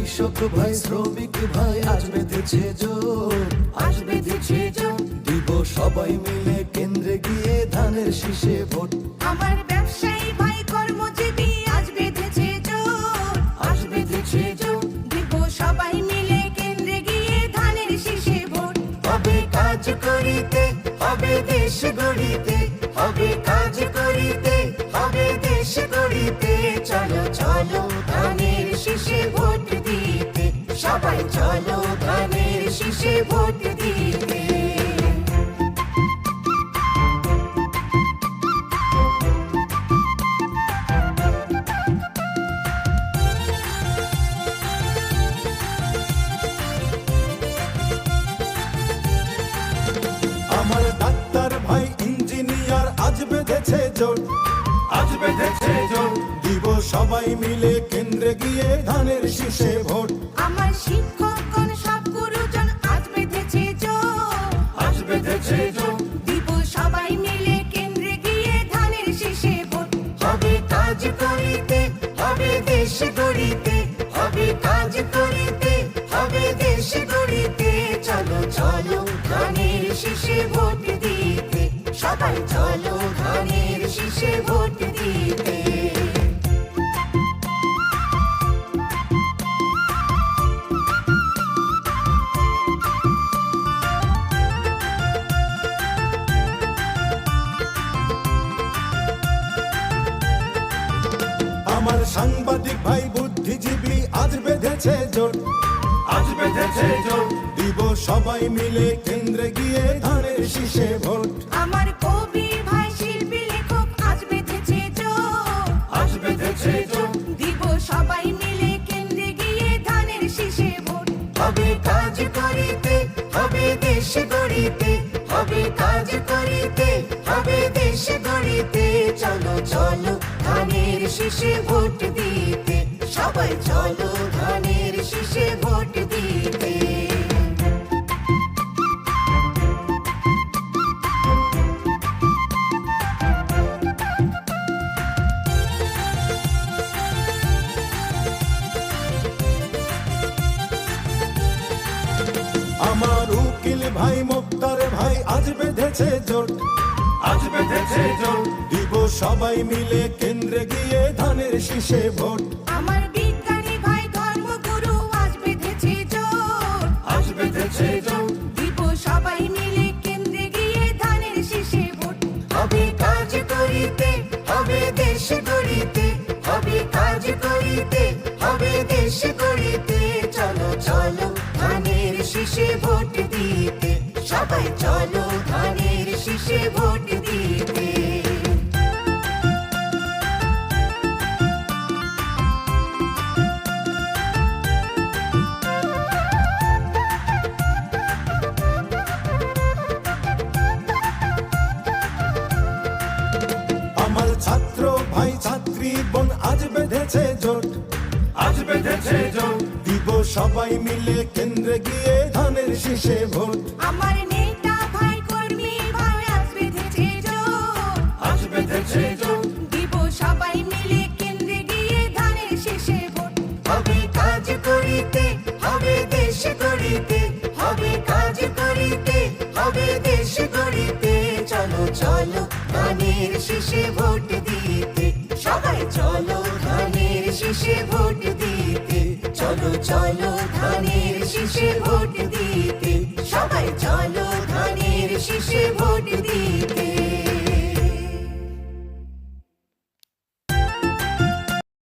কৃষক ভাই শ্রমিক ভাই আজ বেঁধেছে জোর, আজ বেঁধেছে জোর। দিব সবাই মিলে কেন্দ্রে গিয়ে ধানের শীষে ভোট। আমার ব্যবসায়ী ভাই কর্মজীবী আজ বেঁধেছে জোর, আজ বেঁধেছে জোর। দিব সবাই মিলে কেন্দ্রে গিয়ে ধানের শীষে ভোট। হবে কাজ করিতে, হবে দেশ গড়িতে, হবে কাজ করিতে, হবে দেশ গড়িতে। চলো চলো ধানের শীষে ভোট দিতে, সবাই চলো ধানের শীষে ভোট দিতে। আমার ডাক্তার ভাই ইঞ্জিনিয়ার আজ বেঁধেছে জোট, আজ বেঁধেছে জোট। দিব সবাই মিলে কেন্দ্রে গিয়ে ধানের শীষে ভোট। আমার শিক্ষকগণ সব গুরুজন আজ বেঁধেছে জোর, আজ বেঁধেছে জোট। দিব সবাই মিলে কেন্দ্রে গিয়ে ধানের শীষে ভোট। হবে কাজ করিতে, হবে দেশ গড়িতে, হবে কাজ করিতে, হবে দেশ গড়িতে। চলো চলো ধানের শীষে ভোট দিতে, সবাই চলো ধানের শীষে ভোট দিতে। আমার সাংবাদিক ভাই বুদ্ধিজীবী আজ বেঁধেছে জোট, আজ বেঁধেছে জোট। দিব সবাই মিলে কেন্দ্রে গিয়ে ধানের শীষে ভোট। আমার কবি ভাই শিল্পী লেখক আজ বেঁধেছে জোর, আজ বেঁধেছে জোট। দিব সবাই মিলে কেন্দ্রে গিয়ে ধানের শীষে ভোট। হবে কাজ করিতে, হবে দেশ গড়িতে, হবে কাজ করিতে, হবে দেশ গড়িতে। চলো চলো ধানের শীষে ভোট দিতে, সবাই চলো ধানের শীষে ভোট দিতে। আমার উকিল ভাই মুক্তার ভাই আজ বেঁধেছে জোট, আজ বেঁধেছে জোট। দিব সবাই মিলে কেন্দ্রে গিয়ে ধানের শীষে ভোট। আমার বিজ্ঞানী ভাই ধর্মগুরু আজ বেঁধেছে জোর, আজ বেঁধেছে জোট। দিব সবাই মিলে কেন্দ্রে গিয়ে ধানের শীষে ভোট। হবে কাজ করিতে, হবে দেশ গড়িতে, হবে কাজ করিতে, হবে দেশ গড়িতে। চলো চলো ধানের শীষে ভোট দিতে, সবাই চলো ধানের শীষে ভোট দিতে। আমার ছাত্র ভাই ছাত্রী বোন আজ বেঁধেছে জোট, আজ বেঁধেছে জোট। দিব সবাই মিলে কেন্দ্রে গিয়ে ধানের শীষে ভোট। আমার নেতা ভাই কর্মী ভাই আজ বেঁধেছে জোর, আজ বেঁধেছে জোট। দিব সবাই মিলে কেন্দ্রে গিয়ে ধানের শীষে ভোট। হবে কাজ করিতে, হবে দেশ গড়িতে, হবে কাজ করিতে, হবে দেশ গড়িতে। চলো চলো ধানের শীষে ভোট দিতে, সবাই চলো ধানের শীষে ভোট দিতে। চলো চলো ধানের শীষে ভোট দিতে, সবাই চলো ধানের শীষে ভোট